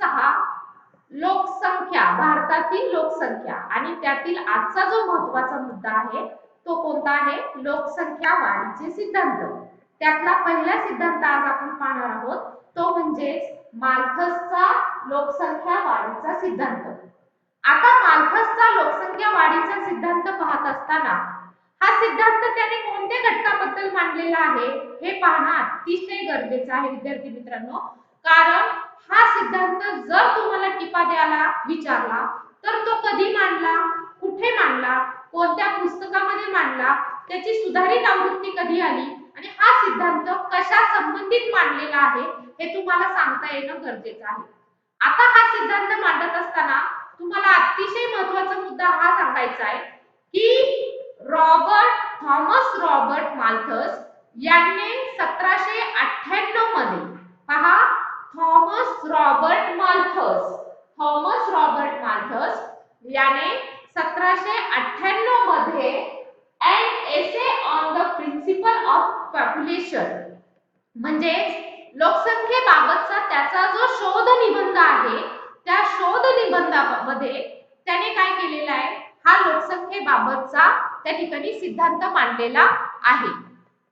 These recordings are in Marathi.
6 लोकसंख्या, भारतातील लोकसंख्या आणि त्यातील आजचा जो महत्त्वाचा मुद्दा आहे तो कोणता आहे? लोकसंख्या वाढीचे सिद्धांत. त्यातला पहिला सिद्धांत आज आपण पाहणार आहोत तो म्हणजे माल्थसचा लोकसंख्या वाढीचा सिद्धांत. आता माल्थसचा लोकसंख्या वाढीचा सिद्धांत पाहत असताना हा सिद्धांत त्याने कोणत्या घटकाबद्दल मांडलेला आहे हे पाहणं अतिशय गरजेचं आहे विद्यार्थी मित्रांनो. कारण हा सिद्धांत जर तुम्हाला टिपा द्यायला विचारला तर तो कधी मांडला, कुठे मांडला, कोणत्या पुस्तकामध्ये मांडला, त्याची सुधारित आवृत्ती कधी आली आणि हा सिद्धांत कशा संबंधित मांडलेला आहे हे तुम्हाला सांगता येणं गरजेचं आहे. आता हा सिद्धांत मांडत असताना तुम्हाला अतिशय महत्त्वाचा मुद्दा हा सांगायचा आहे की थॉमस रॉबर्ट माल्थस यांनी 1798 मध्ये, पहा, थॉमस रॉबर्ट माल्थस याने 1798 मध्ये an essay on the principle of population म्हणजे लोकसंख्येबाबतचा त्याचा जो शोध निबंध आहे त्या शोध निबंधामध्ये त्याने काय केलेला आहे, हा लोकसंख्येबाबतचा त्या ठिकाणी सिद्धांत मांडलेला आहे.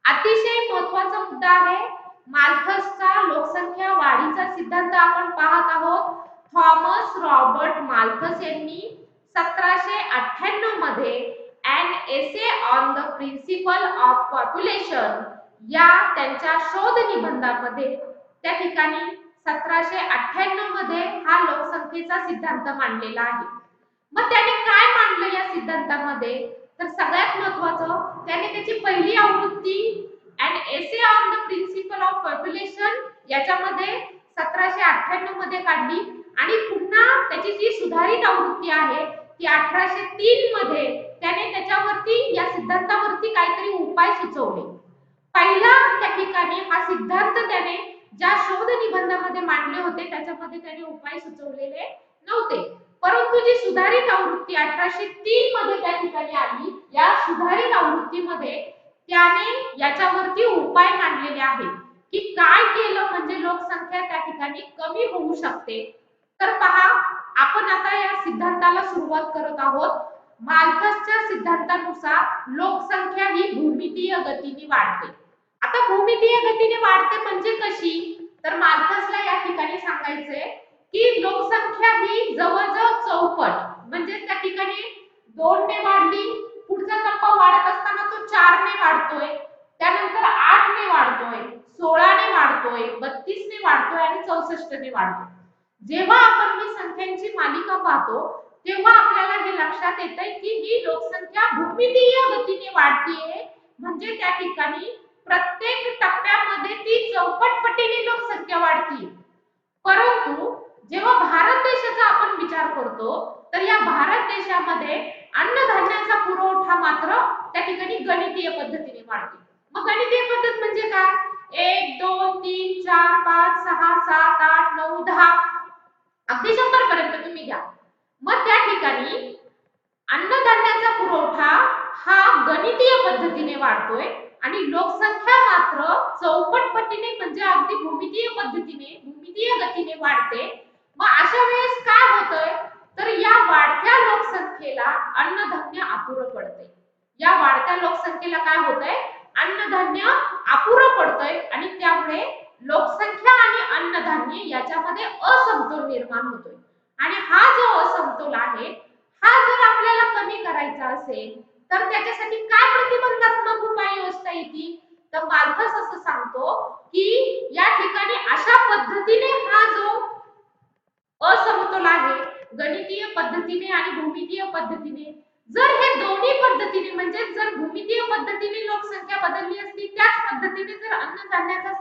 अतिशय महत्त्वाचा मुद्दा आहे. माल्थसचा लोकसंख्या वाढीचा सिद्धांत आपण पाहत आहोत. थॉमस रॉबर्ट माल्थस यांनी 1798 मध्ये an essay on the principle of population या त्यांच्या शोध निबंधामध्ये त्या ठिकाणी 1798 मध्ये हा लोकसंख्येचा सिद्धांत मांडलेला आहे. मग त्याने काय मांडलं या सिद्धांतामध्ये, तर सगळ्यात महत्त्वाचं त्याने त्याची पहिली आवृत्ती an essay on the principle of population याच्यामध्ये 1798 मध्ये काढली आणि पुन्हा त्याची जी सुधारित आवृत्ती आहे ती 1803 मध्ये त्याने त्याच्यावरती या सिद्धांतावरती काहीतरी उपाय सुचवले. पहिला त्या ठिकाणी हा सिद्धांत त्याने ज्या शोध निबंधामध्ये मांडले होते त्याच्यामध्ये त्याने उपाय सुचवलेले नव्हते, परंतु जी सुधारित आवृत्ती 1803 मध्ये त्या ठिकाणी आली या सुधारित आवृत्तीमध्ये त्याने याच्यावरती उपाय मांडलेले आहेत की काय केलं म्हणजे लोकसंख्या त्या ठिकाणी कमी होऊ शकते. तर पहा, आपण आता या सिद्धांताला सुरुवात करत आहोत. माल्थसच्या सिद्धांतानुसार लोकसंख्या ही भूमितीय गतीने वाढते. आता भूमितीय गतीने वाढते म्हणजे कशी, तर माल्थसला या ठिकाणी सांगायचंय की लोकसंख्या ही जवळजवळ चौपट म्हणजे त्या ठिकाणी 2 ने वाढली, पुढचा टप्पा वाढत असताना तो 4 ने वाढतोय, त्यानंतर 8 ने वाढतोय, 16 ने वाढतोय, 32 ने वाढतोय आणि 64 ने वाढतोय. जेव्हा आपण ही संख्यांची मालिका पाहतो तेव्हा आपल्याला हे लक्षात येतंय की ही लोकसंख्या भूमितीय गतीने वाढतीये, म्हणजे त्या ठिकाणी प्रत्येक टप्प्यामध्ये ती चौपटपटीने लोकसंख्या वाढतीये. परंतु जेव्हा भारत देशाचा आपण विचार करतो तर या भारत देशामध्ये अन्नधान्याचा पुरवठा मात्र त्या ठिकाणी गणितीय पद्धतीने वाढतो. मग गणितीय पद्धत म्हणजे काय, 1 2 3 4 5 6 7 8 9 10 अगदी 100 पर्यंत तुम्ही घ्या. मग त्या ठिकाणी अन्नधान्याचा पुरवठा हा गणितीय पद्धतीने वाढतोय आणि लोकसंख्या मात्र चौपटपटीने म्हणजे अगदी भूमितीय गतीने वाढते. मग अशा वेळेस काय होतंय, तर या वाढत्या लोकसंख्येला अन्नधान्य अपुरं पडतंय. या वाढत्या लोकसंख्येला काय होतंय, अन्नधान्य अपुरं पडतंय आणि त्यामुळे लोकसंख्या आणि अन्नधान्य याच्यामध्ये असमतोल निर्माण होतोय. आणि हा जो असमतोल आहे हा जर आपल्याला कमी करायचा असेल तर त्याच्यासाठी काय प्रतिबंधात्मक उपाययोजना येतील, तर माल्थस असं सांगतो की या ठिकाणी अशा पद्धतीने हा जो असमतोल आहे गणितीय पद्धतीने आणि भूमितीय पद्धतीने, जर हे दोन्ही पद्धतीने म्हणजे जर भूमितीय पद्धतीने लोकसंख्या बदलली असती त्याच पद्धतीने जर अन्नधान्याचा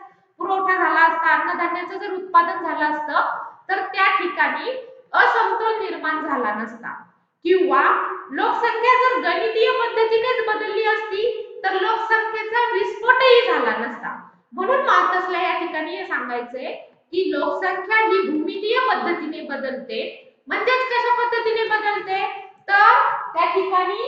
पुरवठा झाला असता, अन्नधान्याचं जर उत्पादन झालं असतं तर त्या ठिकाणी असमतोल निर्माण झाला नसता. किंवा लोकसंख्या जर गणितीय पद्धतीनेच बदलली असती तर लोकसंख्येचा विस्फोटही झाला नसता. म्हणून माल्थसला या ठिकाणी हे सांगायचंय की लोकसंख्या ही भूमितीय पद्धतीने बदलते. म्हणजेच कशा पद्धतीने बदलते, तर त्या ठिकाणी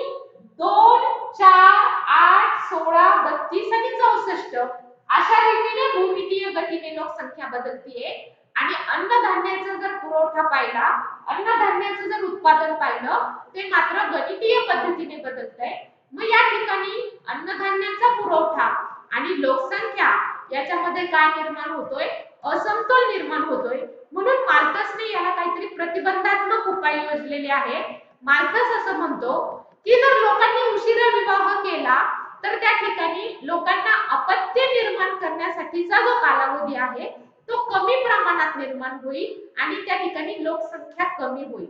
2 4 8 16 32 आणि 64 अशा रीतीने भूमितीय गतीने लोकसंख्या बदलतीये आणि अन्नधान्याचा जर पुरवठा पाहिला, अन्नधान्याचं जर उत्पादन पाहिलं, ते मात्र गणितीय पद्धतीने बदलतंय. मग या ठिकाणी अन्नधान्याचा पुरवठा आणि लोकसंख्या याच्यामध्ये काय निर्माण होतोय, असमतोल निर्माण होतोय. म्हणून माल्थसने याला काहीतरी प्रतिबंधात्मक उपाय योजलेले आहेत. माल्थस असं म्हणतो की जर लोकांनी उशिरा विवाह केला तर त्या ठिकाणी लोकांना अपत्य निर्माण करण्यासाठीचा जो कालावधी आहे तो कमी प्रमाणात निर्माण होईल आणि त्या ठिकाणी लोकसंख्या कमी होईल.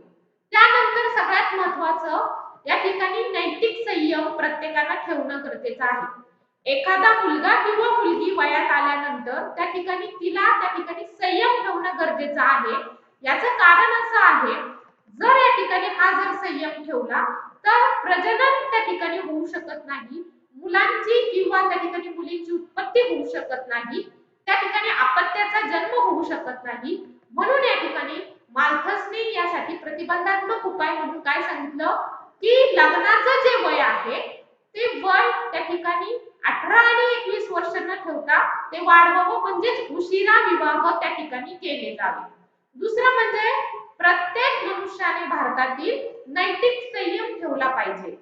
त्यानंतर सगळ्यात महत्त्वाचं या ठिकाणी नैतिक संयम प्रत्येकाला ठेवणं गरजेचं आहे. एखादा मुलगा किंवा मुलगी वयात आल्यानंतर त्या ठिकाणी तिला त्या ठिकाणी संयम ठेवणं गरजेचं आहे. याचं कारण असं आहे, जर या ठिकाणी हा जर संयम ठेवला तर प्रजनन त्या ठिकाणी होऊ शकत नाही, मुलांची किंवा त्या ठिकाणी मुलींची उत्पत्ती होऊ शकत नाही, त्या ठिकाणी अपत्याचा जन्म होऊ शकत नाही. म्हणून या ठिकाणी माल्थसने यासाठी प्रतिबंधात्मक उपाय म्हणून काय सांगितलं की लग्नाचं जे वय आहे ते वय त्या ठिकाणी 18 आणि 21 वर्ष न ठेवता ते वाढवावं, म्हणजेच उशिरा विवाह त्या ठिकाणी केले जावे. दुसरं म्हणजे प्रत्येक मनुष्याने भारतातील नैतिक संयम ठेवला पाहिजे.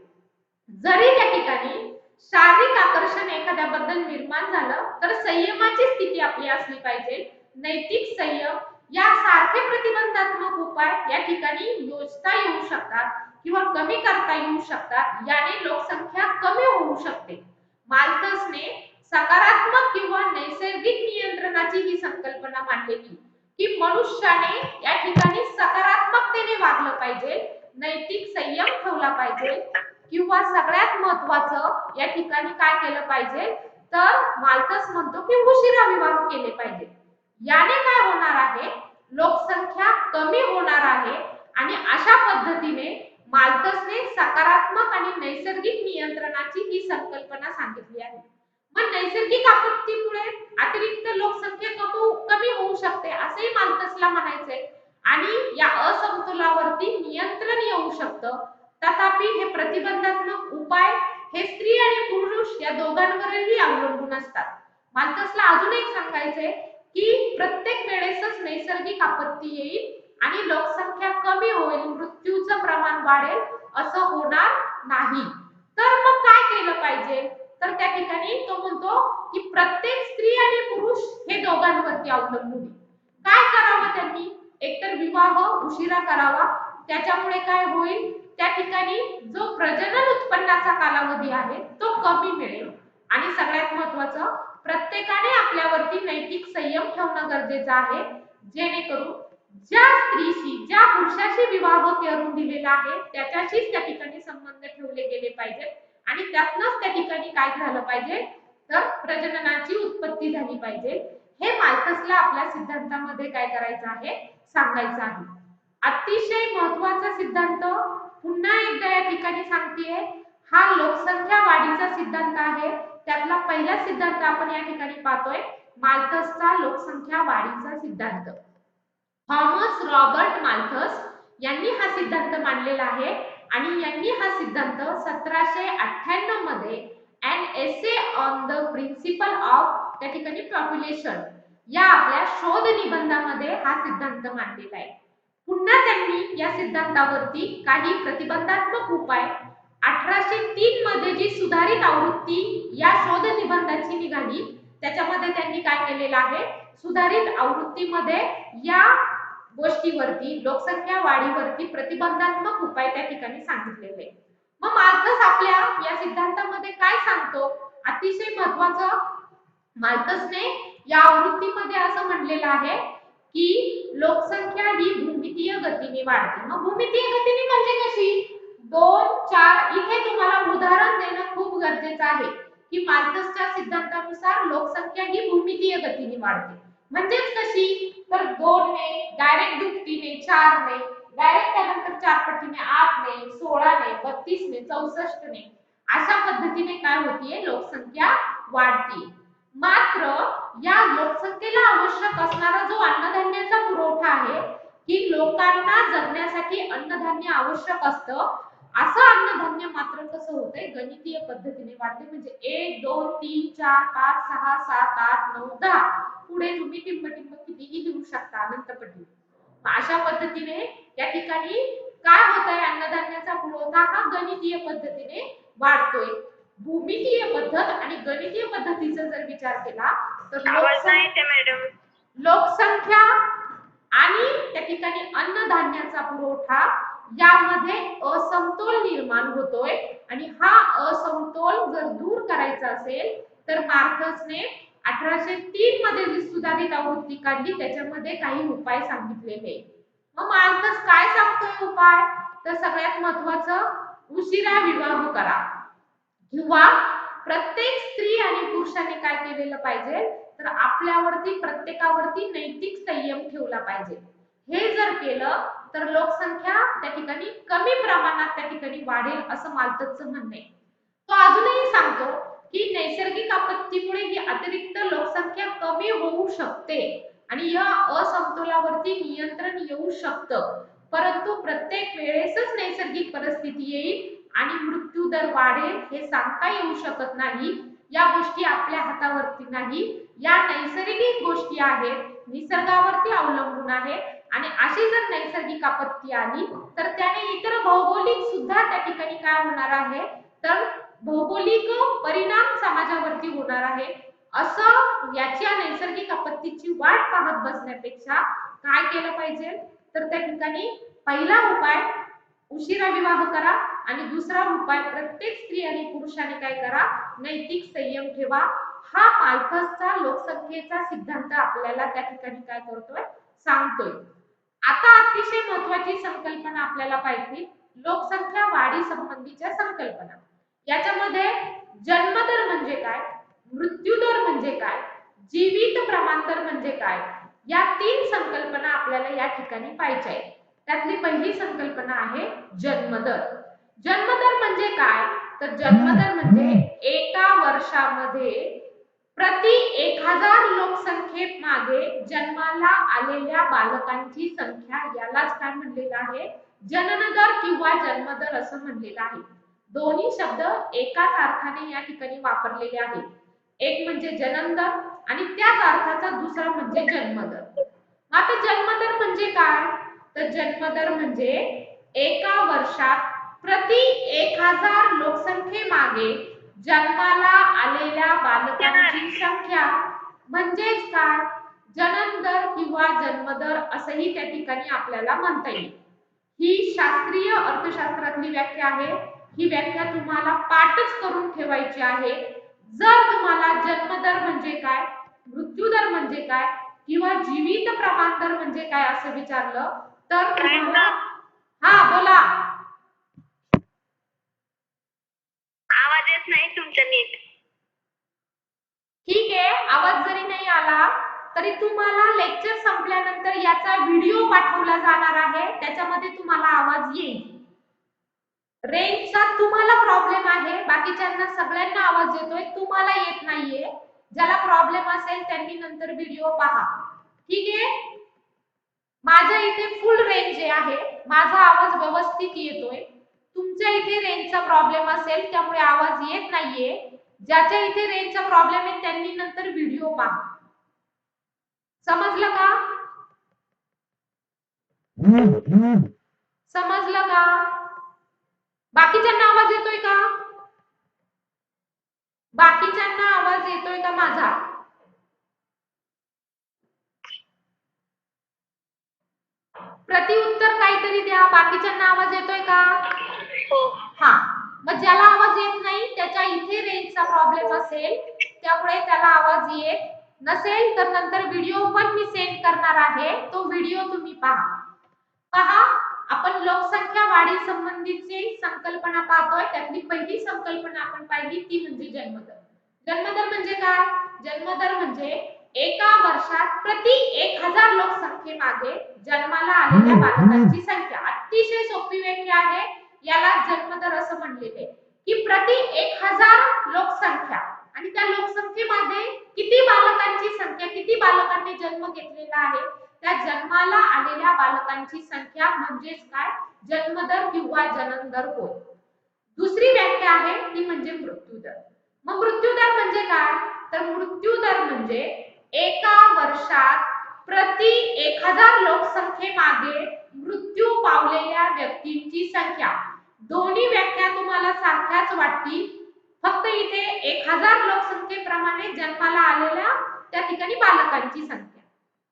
जरी त्या ठिकाणी शारीरिक आकर्षण एखाद्याबद्दल निर्माण झालं तर संयमाची स्थिती आपली असली पाहिजे. नैतिक संयम यासारखे प्रतिबंधात्मक उपाय या ठिकाणी योजता येऊ शकतात किंवा कमी करता येऊ शकतात. याने लोकसंख्या कमी होऊ शकते. माल्थसने सकारात्मक किंवा नैसर्गिक नियंत्रणाची ही संकल्पना मांडलेली की मनुष्याने या ठिकाणी सकारात्मकतेने वागलं पाहिजे, नैतिक संयम ठेवला पाहिजे किंवा सगळ्यात महत्त्वाचं या ठिकाणी काय केलं पाहिजे तर माल्थस म्हणतो की उशिरा विवाह केले पाहिजे. याने काय होणार आहे, लोकसंख्या कमी होणार आहे आणि अशा पद्धतीने माल्थसने सकारात्मक आणि नैसर्गिक नियंत्रणाची ही संकल्पना सांगितली आहे. मग नैसर्गिक आपत्तीमुळे अतिरिक्त लोकसंख्या कमी होऊ शकते असेही माल्थसला म्हणायचंय आणि या असमतोलावरती नियंत्रण येऊ शकतं. तथापि हे प्रतिबंधात्मक उपाय हे स्त्री आणि पुरुष या दोघांवरही अवलंबून असतात. माल्थसला अजून एक सांगायचंय की प्रत्येक वेळेसच नैसर्गिक आपत्ती येईल आणि लोकसंख्या कमी होईल, मृत्यूचं प्रमाण वाढेल असं होणार नाही. तर मग काय केलं पाहिजे तर त्या ठिकाणी तो म्हणतो की प्रत्येक स्त्री आणि पुरुष हे दोघांवरती अवलंबून. काय करावं त्यांनी, एकतर विवाह उशिरा करावा, त्याच्यामुळे काय होईल त्या ठिकाणी जो प्रजनन उत्पन्नाचा कालावधी आहे तो कमी मिळेल आणि सगळ्यात महत्त्वाचं प्रत्येकाने आपल्यावरती नैतिक संयम ठेवणं गरजेचं आहे, जेणेकरून ज्या स्त्रीशी ज्या पुरुषाशी विवाह करून दिलेला आहे त्याच्याशीच त्या ठिकाणी संबंध ठेवले गेले पाहिजेत आणि त्यातनंच त्या ठिकाणी काय झालं पाहिजे तर प्रजननाची उत्पत्ती झाली पाहिजे. हे माल्थसला आपल्या सिद्धांतामध्ये काय करायचं आहे, सांगायचं आहे. अतिशय महत्त्वाचा सिद्धांत पुन्हा एकदा या ठिकाणी सांगतेय, हा लोकसंख्या वाढीचा सिद्धांत आहे. त्यातला पहिला सिद्धांत आपण या ठिकाणी पाहतोय, माल्थसचा लोकसंख्या वाढीचा सिद्धांत. थॉमस रॉबर्ट माल्थस यांनी हा सिद्धांत मांडलेला आहे आणि यांनी हा सिद्धांत 1798 मध्ये an essay on the principle of त्या ठिकाणी पॉप्युलेशन या आपल्या शोध निबंधामध्ये हा सिद्धांत मांडलेला आहे. पुन्हा त्यांनी या सिद्धांतावरती काही प्रतिबंधात्मक उपाय 1803 मध्ये जी सुधारित आवृत्ती या शोध निबंधाची निघाली त्याच्यामध्ये त्यांनी काय केलेलं आहे, सुधारित आवृत्तीमध्ये या गोष्टीवरती लोकसंख्या वाढीवरती प्रतिबंधात्मक उपाय त्या ठिकाणी सांगितलेले. मग माल्थस आपल्या या सिद्धांतामध्ये काय सांगतो, अतिशय महत्त्वाचं माल्थसने या आवृत्तीमध्ये असं म्हणलेलं आहे की लोकसंख्या ही भूमितीय गतीने वाढते. मग भूमितीय गतीने म्हणजे कशी, 2, 4 इथे तुम्हाला उदाहरण देणं खूप गरजेचं आहे की माल्थसच्या सिद्धांतानुसार लोकसंख्या ही भूमितीय गतीने वाढते. म्हणजेच कशी तर 2 ने, डायरेक्ट दुपटीने, 4 ने, डायरेक्ट त्यानंतर 4 पटीने 8 ने, 16 ने, 32 ने, 64 ने अशा पद्धतीने काय होतीये, लोकसंख्या वाढते. मात्र या लोकसंख्येला आवश्यक असणारा जो अन्नधान्याचा पुरवठा आहे की लोकांना जगण्यासाठी अन्नधान्य आवश्यक असतं, असं अन्नधान्य मात्र कसं होतंय, गणितीय पद्धतीने वाढते. म्हणजे 1, 2, 3, 4, 5, 6, 7, 8, 9, 10 पुढे तुम्ही टिंब कितीही लिहू शकता अनंतपटी. अशा पद्धतीने या ठिकाणी काय होत आहे, अन्नधान्याचा पुरवठा हा गणितीय पद्धतीने वाढतोय. भूमितीय पद्धत आणि गणितीय पद्धतीचा जर विचार केला तर लोकसंख्या आणि त्या ठिकाणी अन्नधान्याचा पुरवठा यामध्ये असमतोल निर्माण होतोय आणि हा असमतोल जर दूर करायचा असेल तर मार्कसने 1803 मध्ये जी सुधारित आवृत्ती काढली त्याच्यामध्ये काही उपाय सांगितलेले. मग मार्कस काय सांगतोय उपाय, तर सगळ्यात महत्वाचं उशिरा विवाह करा किंवा प्रत्येक स्त्री आणि पुरुषाने काय केलेलं पाहिजे तर आपल्यावरती प्रत्येकावरती नैतिक संयम ठेवला पाहिजे. हे जर केलं तर लोकसंख्या त्या ठिकाणी कमी प्रमाणात त्या ठिकाणी वाढेल असं माल्थसचं म्हणणं आहे. तो अजूनही सांगतो की नैसर्गिक आपत्तीमुळे ही अतिरिक्त लोकसंख्या कमी होऊ शकते आणि या असमतोलावरती नियंत्रण येऊ शकतं, परंतु प्रत्येक वेळेसच नैसर्गिक परिस्थिती येईल आणि मृत्यू दर वाढेल हे सांगता येऊ शकत नाही. या गोष्टी आपल्या हातावरती नाही, या नैसर्गिक गोष्टी आहेत, निसर्गावरती अवलंबून आहेत आणि अशी जर नैसर्गिक आपत्ती आली तर त्याने इतर भौगोलिक सुद्धा त्या ठिकाणी काय होणार आहे तर भौगोलिक परिणाम समाजावरती होणार आहे. असं याच्या नैसर्गिक आपत्तीची वाट पाहत बसण्यापेक्षा काय केलं पाहिजे तर त्या ठिकाणी पहिला उपाय उशिरा विवाह करा आणि दुसरा उपाय प्रत्येक स्त्री आणि पुरुषाने काय करा नैतिक संयम ठेवा. हा माल्थसचा लोकसंख्येचा सिद्धांत आपल्याला त्या ठिकाणी काय करतोय सांगतोय. आता अतिशय महत्त्वाची संकल्पना आपल्याला पाहिजे लोकसंख्या वाढी संबंधीच्या संकल्पना. याच्यामध्ये जन्मदर म्हणजे काय, मृत्यूदर म्हणजे काय, जीवित प्रमाण दर म्हणजे काय, या तीन संकल्पना आपल्याला या ठिकाणी पाहिजे आहेत. त्यातली पहिली संकल्पना आहे जन्मदर. जन्मदर म्हणजे काय तर जन्मदर म्हणजे एका वर्षामध्ये प्रति 1000 लोकसंख्ये मागे जन्माला आलेल्या बालकांची संख्या यालाच काय म्हणलेलं आहे जनन दर किंवा जन्मदर असं म्हणलेलं आहे. दोन्ही शब्द एकाच अर्थाने या ठिकाणी वापरलेले आहेत. एक म्हणजे जनन दर आणि त्याच अर्थाचा दुसरा म्हणजे जन्मदर. आता जन्मदर म्हणजे काय तर जन्मदर म्हणजे एका वर्षात प्रति 1000 लोकसंख्ये मागे जन्माला आलेल्या बालकांची संख्या म्हणजेच काय जनन दर किंवा जन्मदर असंही त्या ठिकाणी आपल्याला म्हणता येईल. ही शास्त्रीय अर्थशास्त्रातली व्याख्या आहे. ही व्याख्या तुम्हाला पाठच करून ठेवायची आहे. जर तुम्हाला जन्मदर म्हणजे काय, मृत्यूदर म्हणजे काय किंवा जीवित प्रमाण दर म्हणजे काय असं विचारलं तर तुम्हाला हा बोला. आवाज येत नाही तुमचा नीट. ठीक आहे, आवाज जरी नाही आला तरी तुम्हाला लेक्चर संपल्यानंतर याचा व्हिडिओ पाठवला जाणार आहे, त्याच्यामध्ये तुम्हाला आवाज येईल. रेंजचा तुम्हाला प्रॉब्लेम आहे, बाकीच्यांना सगळ्यांना आवाज येतोय, तुम्हाला येत नाहीये. ज्याला प्रॉब्लेम असेल त्यांनी नंतर व्हिडिओ पहा. ठीक आहे, माझ्या इथे फुल रेंज आहे, माझा आवाज व्यवस्थित येतोय. तुमच्या इथे रेंजचा प्रॉब्लेम असेल त्यामुळे आवाज येत नाहीये. ज्याच्या इथे रेंजचा प्रॉब्लेम आहे त्यांनी नंतर व्हिडिओ पहा. समजलं का? समजलं का? बाकीच्यांना आवाज येतोय का? बाकीच्यांना आवाज येतोय का माझा? प्रतिउत्तर काहीतरी द्या. बाकीच्यांना आवाज येतोय का? हो. हा, मग ज्याला आवाज येत नाही त्याच्या इथे रेंजचा प्रॉब्लेम असेल त्यामुळे त्याला आवाज येत नसेल तर नंतर व्हिडिओ पण मी सेंड करणार आहे, तो व्हिडिओ तुम्ही पहा. पहा, आपण लोकसंख्या वाढी संबंधीची संकल्पना पाहतोय. त्यातली पहिली संकल्पना आपण पाहिली ती म्हणजे जन्मदर. जन्मदर म्हणजे काय, जन्मदर म्हणजे एका वर्षात प्रति 1000 लोकसंख्ये मागे जन्माला आलेल्या बालकांची संख्या. अतिशय सोपी व्याख्या आहे, याला जन्मदर असं म्हणलेले की प्रति 1000 लोकसंख्या आणि त्या लोकसंख्येमध्ये किती बालकांची संख्या, किती बालकांनी जन्म घेतलेला आहे त्या जन्माला आलेल्या बालकांची संख्या म्हणजेच काय जन्मदर किंवा जनन दर होय. दुसरी व्याख्या आहे ती म्हणजे मृत्यूदर. मग मृत्यूदर म्हणजे काय तर मृत्यूदर म्हणजे एका वर्षात प्रति 1000 लोकसंख्येमागे मृत्यू पावलेल्या व्यक्तींची संख्या. दोन्ही व्याख्या तुम्हाला सारख्याच वाटतील, फक्त इथे 1000 लोकसंख्येप्रमाणे जन्माला आलेल्या त्या ठिकाणी बालकांची संख्या.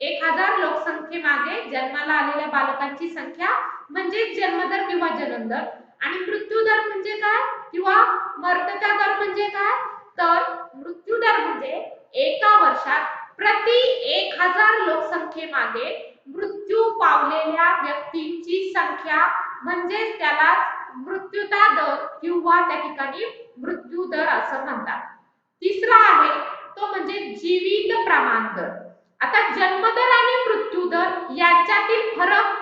1000 लोकसंख्येमागे जन्माला आलेल्या बालकांची संख्या म्हणजे जन्मदर किंवा जन्मदर, आणि मृत्यूदर म्हणजे काय किंवा मर्त्यता दर म्हणजे काय, तर मृत्यूदर म्हणजे एका वर्षात प्रति 1000 लोकसंख्येमागे मृत्यू पावलेल्या व्यक्तींची संख्या म्हणजे त्याला मृत्युता दर किंवा त्या ठिकाणी मृत्यू दर असं म्हणतात. तिसरा आहे तो म्हणजे जीवित प्रमाण दर. आता जन्मदर आणि मृत्यूदर यांच्यातील फरक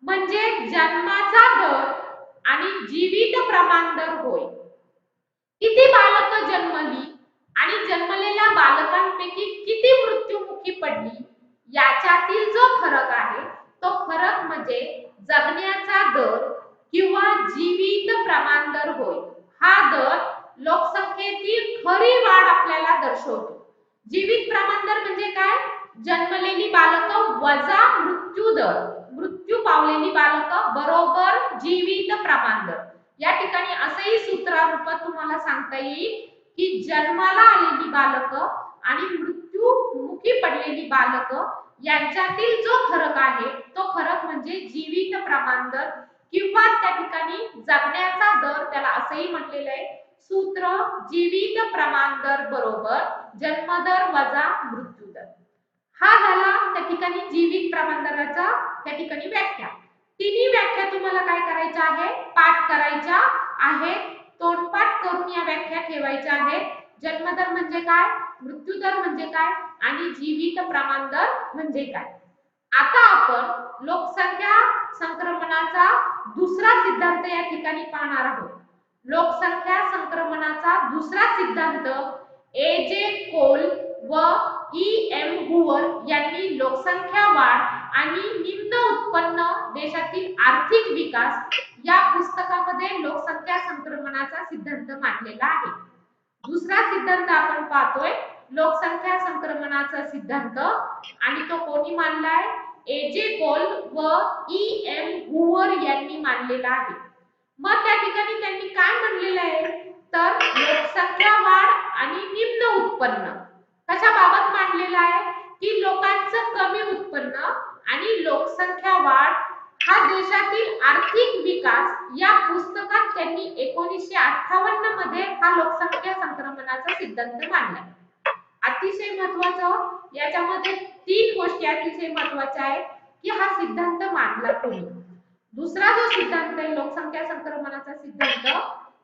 म्हणजे जन्माचा दर आणि जीवित प्रमाण दर होय. किती बालक जन्मली आणि जन्मलेल्या बालकांपैकी किती मृत्युमुखी पडली याच्यातील जो फरक आहे तो फरक म्हणजे जगण्याचा दर किंवा जीवित प्रमाण दर होय. हा दर लोकसंख्येतील खरी वाढ आपल्याला दर्शवतो. जीवित प्रमाण दर म्हणजे काय, जन्मलेली बालकं वजा मृत्यू दर, मृत्यू पावलेली बालकं बरोबर जीवित प्रमाण दर. या ठिकाणी असंही सूत्रारूपात तुम्हाला सांगता येईल की जन्माला आलेली बालकं आणि मृत्यूमुखी पडलेली बालकं यांच्यातील जो फरक आहे तो फरक म्हणजे जीवित प्रमाण दर किंवा त्या ठिकाणी जगण्याचा दर, त्याला असंही म्हटलेलं आहे सूत्र जीवित प्रमाण दर बरोबर जन्मदर वजा मृत्यू दर. हा झाला त्या ठिकाणी जीवित प्रमाण दराचा त्या ठिकाणी व्याख्या. तिन्ही व्याख्या तुम्हाला काय करायच्या आहे, पाठ करायच्या आहेत. तोंडपाठ करून या व्याख्या ठेवायच्या आहेत. जन्मदर म्हणजे काय, मृत्यूदर म्हणजे काय आणि जीवित प्रमाण दर म्हणजे काय. आता आपण लोकसंख्या संक्रमणाचा दुसरा सिद्धांत या ठिकाणी पाहणार आहोत. लोकसंख्या संक्रमणाचा दुसरा सिद्धांत ए.जे. कोल व ई.एम. हुअर यांनी लोकसंख्या वाढ आणि निम्न उत्पन्न देशातील आर्थिक विकास या पुस्तकामध्ये लोकसंख्या संक्रमणाचा सिद्धांत मांडलेला आहे. दुसरा सिद्धांत आपण पाहतोय लोकसंख्या संक्रमणाचा सिद्धांत, आणि तो कोणी मांडलाय, ए.जे. कोल व ई.एम. हुअर यांनी मांडलेला आहे. मग त्या ठिकाणी त्यांनी काय म्हणलेलं आहे, तर लोकसंख्या वाढ आणि निम्न उत्पन्न कशाबाबत मांडलेलं आहे की लोकांचं कमी उत्पन्न आणि लोकसंख्या वाढ हा देशातील आर्थिक विकास या पुस्तकात त्यांनी 1958 मध्ये हा लोकसंख्या संक्रमणाचा सिद्धांत मांडला. अतिशय महत्त्वाचं, याच्यामध्ये 3 गोष्टी अतिशय महत्त्वाच्या आहेत की हा सिद्धांत मांडला कोणी. दुसरा जो सिद्धांत आहे लोकसंख्या संक्रमणाचा सिद्धांत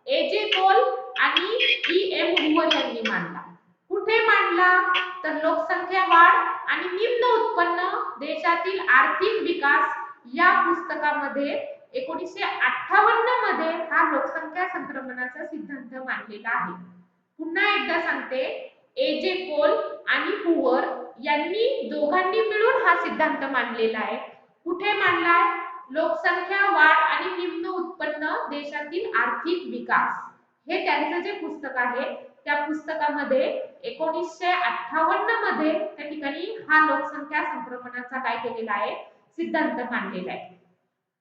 ए.जे. कोल आणि ई.एम. हुअर यांनी मांडला. कुठे मांडला, तर लोकसंख्या वाढ आणि निम्न उत्पन्न देशातील आर्थिक विकास या पुस्तकामध्ये 1958 मध्ये हा लोकसंख्या संक्रमणाचा सिद्धांत मांडलेला आहे. पुन्हा एकदा सांगते, ए.जे. कोल आणि हुअर यांनी दोघांनी मिळून हा सिद्धांत मांडलेला आहे. कुठे मांडलाय, लोकसंख्या वाढ आणि निम्न उत्पन्न देशातील आर्थिक विकास हे त्यांचं जे पुस्तक आहे त्या पुस्तकामध्ये 1958 मध्ये त्या ठिकाणी हा लोकसंख्या संक्रमणाचा काय केलेला आहे, सिद्धांत मांडलेला आहे.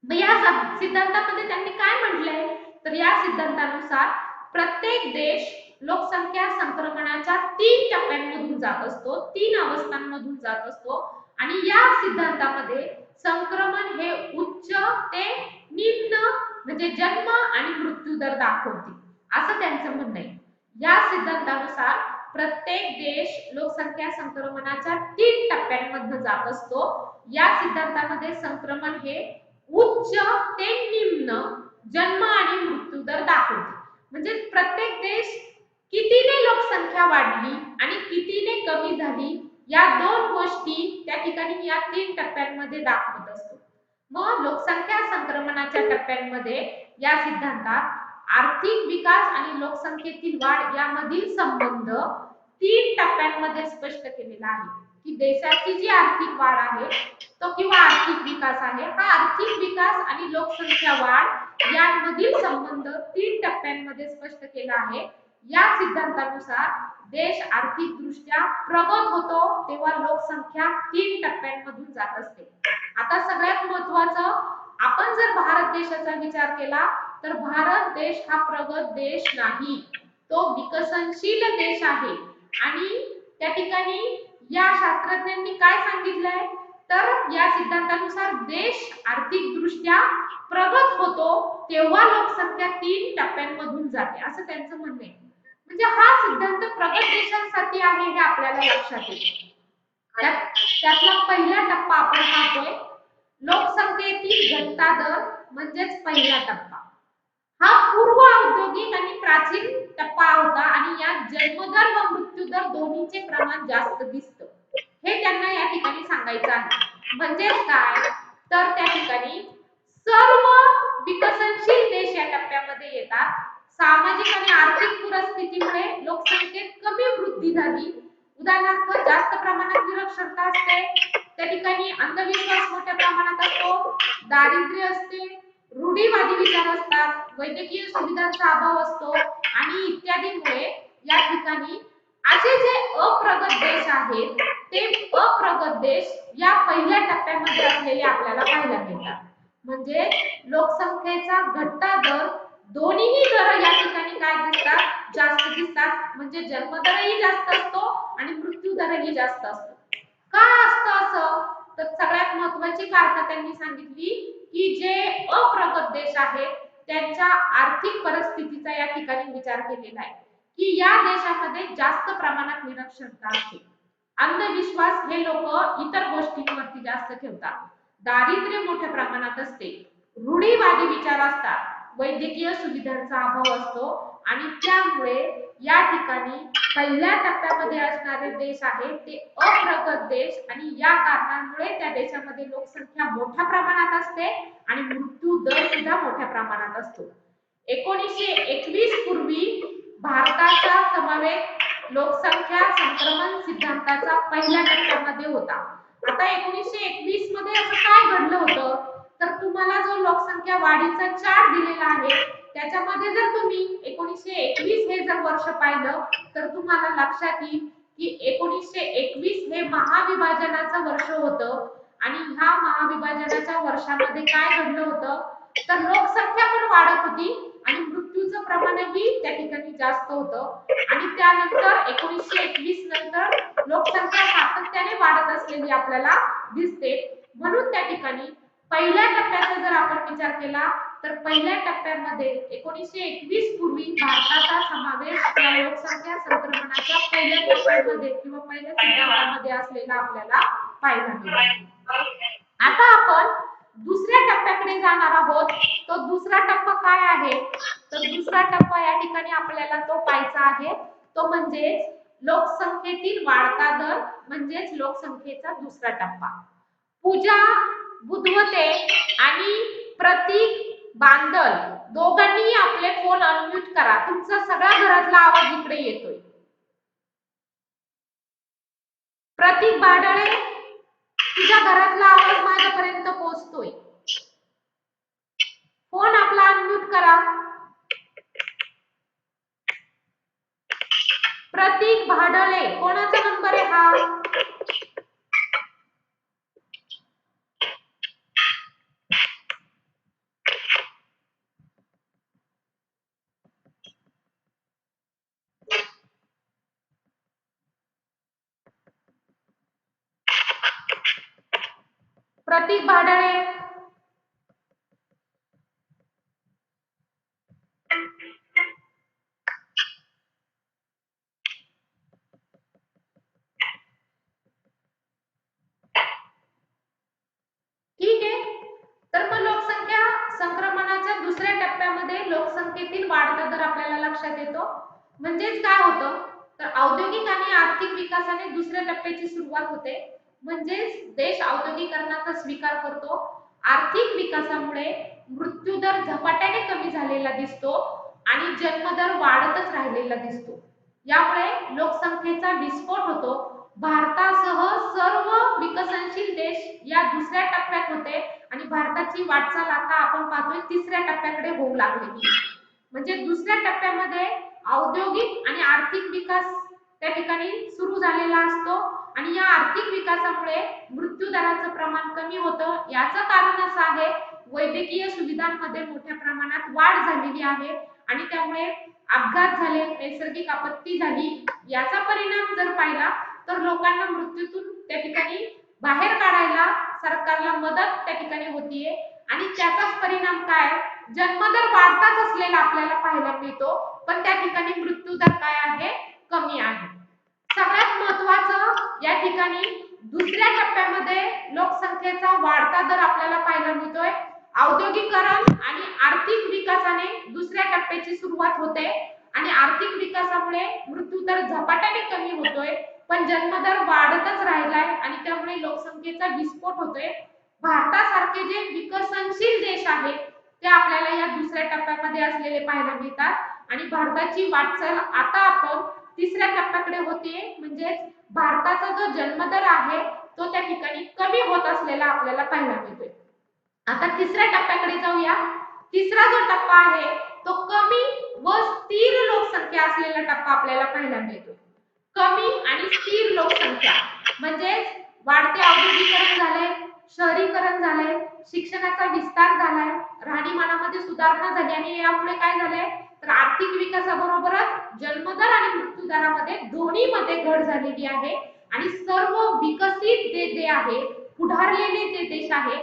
मग या सिद्धांतामध्ये त्यांनी काय म्हटलंय, तर या सिद्धांतानुसार प्रत्येक देश लोकसंख्या संक्रमणाच्या 3 टप्प्यांमधून जात असतो, 3 अवस्थांमधून जात असतो, आणि या सिद्धांतामध्ये संक्रमण हे उच्च ते निम्न म्हणजे जन्म आणि मृत्यू दर दाखवते असं त्यांचं म्हणणं आहे. या सिद्धांतानुसार प्रत्येक देश लोकसंख्या संक्रमणाच्या 3 टप्प्यांमध्ये जात असतो. या सिद्धांतामध्ये संक्रमण हे उच्च ते निम्न जन्म आणि मृत्यू दर दाखवते. म्हणजे प्रत्येक देश कितीने लोकसंख्या वाढली आणि कितीने कमी झाली या 2 गोष्टी त्या ठिकाणी या 3 टप्प्यांमध्ये दाखवत असतो. मग लोकसंख्या संक्रमणाच्या टप्प्यांमध्ये या सिद्धांतात आर्थिक विकास आणि लोकसंख्येतील वाढ यामधील संबंध 3 टप्प्यांमध्ये स्पष्ट केलेला आहे की देशाची जी आर्थिक वाढ आहे तो किंवा आर्थिक विकास आहे, हा आर्थिक विकास आणि लोकसंख्या वाढ यांमधील संबंध 3 टप्प्यांमध्ये स्पष्ट केला आहे. या सिद्धांतानुसार देश आर्थिकदृष्ट्या प्रगत होतो तेव्हा लोकसंख्या 3 टप्प्यांमधून जात असते. आता सगळ्यात महत्त्वाचं, आपण जर भारत देशाचा विचार केला तर भारत देश हा प्रगत देश नाही, तो विकसनशील देश आहे. आणि त्या ठिकाणी या शास्त्रज्ञांनी काय सांगितलंय, तर या सिद्धांतानुसार देश आर्थिकदृष्ट्या प्रगत होतो तेव्हा लोकसंख्या 3 टप्प्यांमधून जाते, असं त्यांचं म्हणणं आहे. म्हणजे हा सिद्धांत प्रगत देशांसाठी आहे हे आपल्याला लक्षात येतं. त्यातला पहिला टप्पा आपण पाहतोय, लोकसंख्येतील घटता दर म्हणजेच पहिला टप्पा. हा पूर्व औद्योगिक आणि प्राचीन टप्पा होता आणि यात जन्मदर व मृत्यूदर दोन्हीचे प्रमाण जास्त दिसतं, हे त्यांना या ठिकाणी सांगायचं आहे. म्हणजेच काय, तर त्या ठिकाणी सर्व विकसनशील देश या टप्प्यामध्ये येतात. सामाजिक आणि आर्थिक परिस्थितीमुळे लोकसंख्येत कमी वृद्धी झाली, उदाहरणार्थ जास्त प्रमाणात निरक्षरता असते, त्या ठिकाणी अंधविश्वास मोठ्या प्रमाणात असतो, दारिद्र्य असते, रूढीवादी विचार असतात, वैद्यकीय सुविधांचा अभाव असतो आणि इत्यादीमुळे या ठिकाणी असे जे अप्रगत देश आहेत ते अप्रगत देश या पहिल्या टप्प्यामध्ये असलेले आपल्याला पाहायला मिळतात. म्हणजे लोकसंख्येचा घटता दर दोन्ही दर या ठिकाणी काय दिसतात, जास्त दिसतात. म्हणजे जन्मदरही जास्त असतो आणि मृत्यू दरही जास्त असतो. का असतं असं, तर सगळ्यात महत्त्वाची कारणं त्यांनी सांगितली की जे अप्रगत देश आहेत त्यांच्या आर्थिक परिस्थितीचा या ठिकाणी विचार केलेला आहे की या देशामध्ये जास्त प्रमाणात निरक्षरता असते, अंधविश्वास हे लोक इतर गोष्टींवरती जास्त ठेवतात, दारिद्र्य मोठ्या प्रमाणात असते, रूढीवादी विचार असतात, वैद्यकीय सुविधांचा अभाव असतो आणि त्यामुळे या ठिकाणी पहिल्या टप्प्यामध्ये असणारे देश आहेत ते अप्रगत देश आणि या कारणांमुळे त्या देशामध्ये लोकसंख्या मोठ्या प्रमाणात असते आणि मृत्यू दर सुद्धा मोठ्या प्रमाणात असतो. 1921 पूर्वी भारताचा समावेश लोकसंख्या संक्रमण सिद्धांताचा पहिल्या टप्प्यामध्ये होता. आता 1921 मध्ये असं काय घडलं होतं, तर तुम्हाला जो लोकसंख्या वाढीचा चार्ट दिलेला आहे त्याच्यामध्ये जर तुम्ही 1921 हे जर वर्ष पाहिलं तर तुम्हाला लक्षात येईल की 1921 हे महाविभाजनाचं वर्ष होतं आणि ह्या महाविभाजनाच्या वर्षामध्ये काय घडलं होतं, तर लोकसंख्या पण वाढत होती आणि मृत्यूचं प्रमाणही त्या ठिकाणी जास्त होतं आणि त्यानंतर 1921 नंतर लोकसंख्या सातत्याने वाढत असलेली आपल्याला दिसते. म्हणून त्या ठिकाणी पहिल्या टप्प्याचा जर आपण विचार केला तर पहिल्या टप्प्यामध्ये 1921 पूर्वी भारताचा समावेश या लोकसंख्या संक्रमणाच्या पहिल्या टप्प्यामध्ये किंवा पहिल्या सिद्धांतामध्ये असलेला आपल्याला पाहायला मिळेल. आता आपण दुसऱ्या टप्प्याकडे जाणार आहोत. तो दुसरा टप्पा काय आहे, तर दुसरा टप्पा या ठिकाणी आपल्याला तो पाहायचा आहे, तो म्हणजे लोकसंख्येतील वाढता दर म्हणजेच लोकसंख्येचा दुसरा टप्पा. पूजा बुधवते आणि प्रतीक बांदल दोघांनी आपले फोन अनम्यूट करा. तुमचा सगळा घरातला आवाज इकडे येतोय. प्रतीक बाडळे, तुझ्या घरातला आवाज माझ्यापर्यंत पोहोचतोय. फोन आपला अनम्यूट करा. प्रतीक भाडळे, कोणाचा नंबर आहे हा? प्रतीक भाडळे, ठीक आहे. तर मग लोकसंख्या संक्रमणाच्या दुसऱ्या टप्प्यामध्ये लोकसंख्येतील वाढता दर आपल्याला लक्षात येतो. म्हणजेच काय होतं, तर औद्योगिक आणि आर्थिक विकासाने दुसऱ्या टप्प्याची सुरुवात होते. म्हणजेच देश औद्योगिकरणाचा स्वीकार करतो. आर्थिक विकासामुळे मृत्यूदर झपाट्याने कमी झालेला दिसतो आणि जन्मदर वाढतच राहिलेला दिसतो. यामुळे लोकसंख्येचा विस्फोट होतो. भारतासह सर्व विकसनशील देश या दुसऱ्या टप्प्यात होते आणि भारताची वाटचाल आता आपण पाहतोय तिसऱ्या टप्प्याकडे होऊ लागलेली. म्हणजे दुसऱ्या टप्प्यामध्ये औद्योगिक आणि आर्थिक विकास त्या ठिकाणी सुरू झालेला असतो आणि या आर्थिक विकासामुळे मृत्यू दराचं प्रमाण कमी होतं. याचं कारण असं आहे वैद्यकीय सुविधांमध्ये मोठ्या प्रमाणात वाढ झालेली आहे आणि त्यामुळे अपघात झाले, नैसर्गिक आपत्ती झाली. याचा परिणाम जर पाहिला तर लोकांना मृत्यूतून त्या ठिकाणी बाहेर काढायला सरकारला मदत त्या ठिकाणी होतीये आणि त्याचाच परिणाम काय, जन्मदर वाढताच असलेला आपल्याला पाहायला मिळतो, पण त्या ठिकाणी मृत्यू दर काय आहे, कमी आहे. सगळ्यात महत्त्वाचं या ठिकाणी दुसऱ्या टप्प्यामध्ये लोकसंख्येचा वाढता दर आपल्याला पाहायला मिळतोय. औद्योगिकरण आणि आर्थिक विकासाने दुसऱ्या टप्प्याची सुरुवात होते आणि आर्थिक विकासामुळे मृत्यू दर झपाट्याने कमी होतोय, पण जन्मदर वाढतच राहिलाय आणि त्यामुळे लोकसंख्येचा विस्फोट होतोय. भारतासारखे जे विकसनशील देश आहेत ते आपल्याला या दुसऱ्या टप्प्यामध्ये असलेले पाहायला मिळतात आणि भारताची वाटचाल आता आपण तिसऱ्या टप्प्याकडे होतीये, म्हणजे भारताचा जो जन्मदर आहे तो त्या ठिकाणी कमी होत असलेला आपल्याला पाहायला मिळतोय. आता तिसऱ्या टप्प्याकडे जाऊया. तिसरा जो टप्पा आहे तो कमी व स्थिर लोकसंख्या असलेला टप्पा आपल्याला पाहायला मिळतो. कमी आणि स्थिर लोकसंख्या म्हणजे वाढते औद्योगिकरण झाले, शहरीकरण झाले, शिक्षणाचा विस्तार झालाय, राहणीमानामध्ये सुधारणा झाली आणि यामुळे काय झालंय तर आर्थिक विकासाबरोबरच जन्मदर आणि मृत्यू दरामध्ये दोन्हीमध्ये घट झालेली आहे आणि सर्व विकसित जे आहे, पुढारलेले जे देश आहे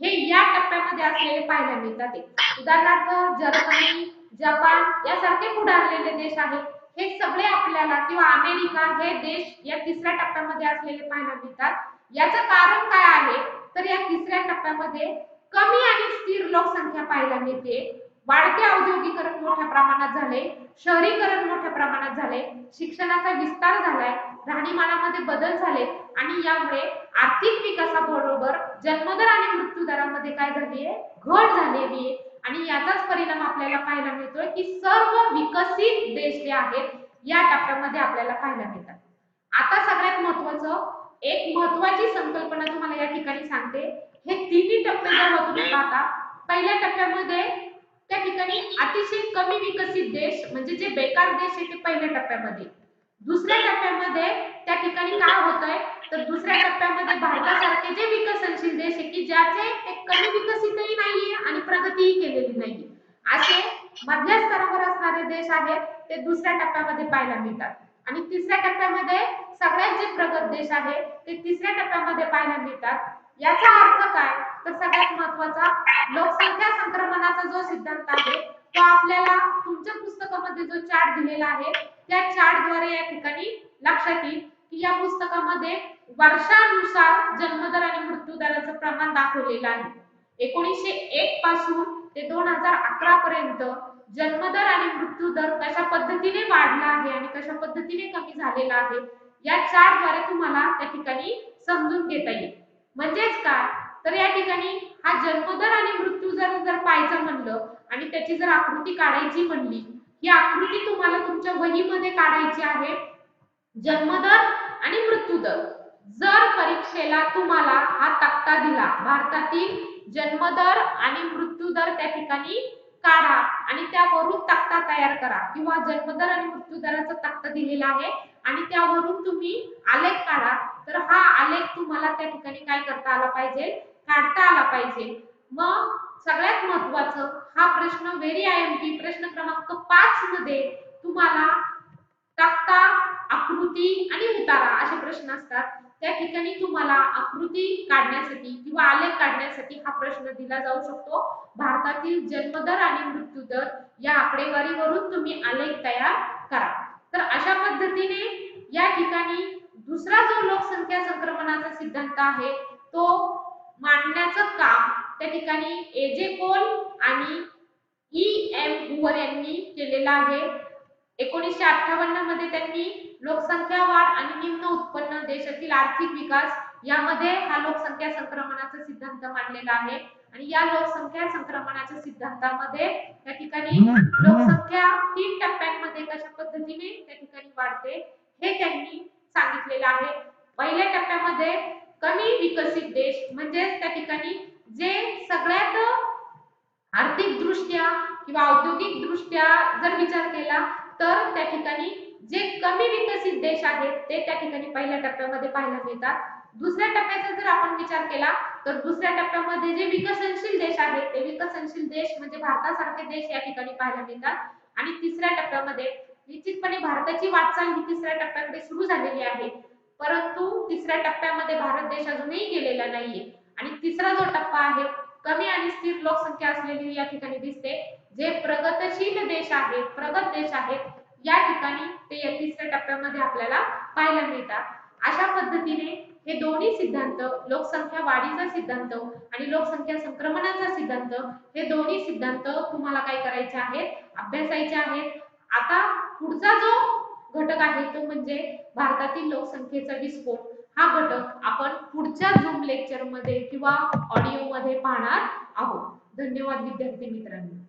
हे या टप्प्यामध्ये असलेले पाहायला मिळतात. उदाहरणार्थ जर्मनी, जपान यासारखे पुढारलेले देश आहेत. हे सगळे आपल्याला किंवा अमेरिका हे देश या तिसऱ्या टप्प्यामध्ये असलेले पाहायला मिळतात. याचं कारण काय आहे तर या तिसऱ्या टप्प्यामध्ये कमी आणि स्थिर लोकसंख्या पाहायला मिळते. वाढते औद्योगिकरण मोठ्या प्रमाणात झाले, शहरीकरण मोठ्या प्रमाणात झाले, शिक्षणाचा विस्तार झालाय, राहणीमानामध्ये बदल झाले आणि यामुळे आर्थिक विकासाबरोबर जन्मदर आणि मृत्यू दरामध्ये काय झाली आहे, घट झालेली आहे आणि याचाच परिणाम आपल्याला पाहायला मिळतोय की सर्व विकसित देश जे आहेत या टप्प्यामध्ये आपल्याला पाहायला मिळतात. आता सगळ्यात महत्त्वाचं एक महत्त्वाची संकल्पना तुम्हाला या ठिकाणी सांगते. हे तिन्ही टप्पे जेव्हा तुम्ही पाहता, पहिल्या टप्प्यामध्ये त्या ठिकाणी अतिशय कमी विकसित देश म्हणजे जे बेकार देश आहे ते पहिल्या टप्प्यामध्ये, दुसऱ्या टप्प्यामध्ये त्या ठिकाणी काय होतंय तर दुसऱ्या टप्प्यामध्ये भारतासारखे जे विकसनशील देश आहे की ज्याचे ते कमी विकसितही नाहीये आणि प्रगतीही केलेली नाहीये, असे मधल्या स्तरावर असणारे देश आहेत ते दुसऱ्या टप्प्यामध्ये पाहायला मिळतात आणि तिसऱ्या टप्प्यामध्ये सगळ्यात जे प्रगत देश आहे ते तिसऱ्या टप्प्यामध्ये पाहायला मिळतात. याचा अर्थ काय तर सगळ्यात महत्त्वाचा लोकसंख्या संक्रमणाचा जो सिद्धांत आहे तो आपल्याला तुमच्या पुस्तकामध्ये जो चार्ट दिलेला आहे त्या चार्टद्वारे या ठिकाणी लक्षात येईल की या पुस्तकामध्ये वर्षानुसार जन्मदर आणि मृत्यू दराचं प्रमाण दाखवलेलं आहे. 1901 पासून ते 2011 पर्यंत जन्मदर आणि मृत्यू दर कशा पद्धतीने वाढला आहे आणि कशा पद्धतीने कमी झालेला आहे या चार्टद्वारे तुम्हाला त्या ठिकाणी समजून घेता येईल. म्हणजेच काय तर या ठिकाणी हा जन्मदर आणि मृत्यू जर पाहायचं म्हणलं आणि त्याची जर आकृती काढायची म्हणली, ही आकृती तुम्हाला तुमच्या वहीमध्ये काढायची आहे. जन्मदर आणि मृत्यू दर जर परीक्षेला तुम्हाला हा तक्ता दिला, भारतातील जन्मदर आणि मृत्यू दर त्या ठिकाणी काढा आणि त्यावरून तक्ता तयार करा किंवा जन्मदर आणि मृत्यू दराचा तक्ता दिलेला आहे आणि त्यावरून तुम्ही आलेख काढा, तर हा आलेख तुम्हाला त्या ठिकाणी काय करता आला पाहिजे, काढता आला पाहिजे. मग सगळ्यात महत्त्वाचं हा प्रश्न व्हेरी आयएमपी प्रश्न क्रमांक 5 मध्ये तुम्हाला तक्ता, आकृती आणि उतारा असे प्रश्न असतात. त्या ठिकाणी तुम्हाला आकृती काढण्यासाठी किंवा आलेख काढण्यासाठी हा प्रश्न दिला जाऊ शकतो. भारतातील जन्मदर आणि मृत्यू दर या आकडेवारीवरून तुम्ही आलेख तयार करा. तर अशा पद्धतीने या ठिकाणी दुसरा जो लोकसंख्या संक्रमणाचा सिद्धांत आहे तो मांडण्याचं काम त्या ठिकाणी एजे कोल आणि ई.एम. हूवर यांनी केलेलं आहे. 1958 मध्ये त्यांनी लोकसंख्या वाढ आणि निम्न उत्पन्न देशातील आर्थिक विकास यामध्ये हा लोकसंख्या संक्रमणाचा सिद्धांत मांडलेला आहे आणि या लोकसंख्या संक्रमणाच्या सिद्धांतामध्ये त्या ठिकाणी लोकसंख्या 3 टप्प्यांमध्ये कशा पद्धतीने त्या ठिकाणी वाढते हे त्यांनी सांगितलेलं आहे. पहिल्या टप्प्यामध्ये कमी विकसित देश म्हणजे त्या ठिकाणी जे सगळ्यात आर्थिक दृष्ट्या किंवा औद्योगिक दृष्ट्या जर विचार केला तर त्या ठिकाणी जे कमी विकसित देश आहेत ते त्या ठिकाणी पहिल्या टप्प्यामध्ये पाहायला मिळतात. दुसऱ्या टप्प्याचा जर आपण विचार केला तर दुसऱ्या टप्प्यामध्ये जे विकसनशील देश आहेत ते विकसनशील देश म्हणजे भारतासारखे देश या ठिकाणी पाहायला मिळतात. आणि तिसऱ्या टप्प्यामध्ये निश्चितपणे भारताची वाटचाल ही तिसऱ्या टप्प्याकडे सुरू झालेली आहे, परंतु तिसऱ्या टप्प्यामध्ये भारत देश अजूनही गेलेला नाहीये. आणि तिसरा जो टप्पा आहे कमी आणि स्थिर लोकसंख्या असलेली या ठिकाणी दिसते. जे प्रगतशील देश आहेत, प्रगत देश आहेत, या ठिकाणी ते या तिसऱ्या टप्प्यामध्ये आपल्याला पाहायला मिळतात. अशा पद्धतीने हे दोन्ही सिद्धांत, लोकसंख्या वाढीचा सिद्धांत आणि लोकसंख्या संक्रमणाचा सिद्धांत, हे दोन्ही सिद्धांत तुम्हाला काय करायचे आहेत, अभ्यासायचे आहेत. आता पुढचा जो घटक आहे तो म्हणजे भारतातील लोकसंख्येचा विस्फोट. हा घटक आपण पुढच्या झूम लेक्चर मध्ये किंवा ऑडिओ मध्ये पाहणार आहोत. धन्यवाद विद्यार्थी मित्रांनो.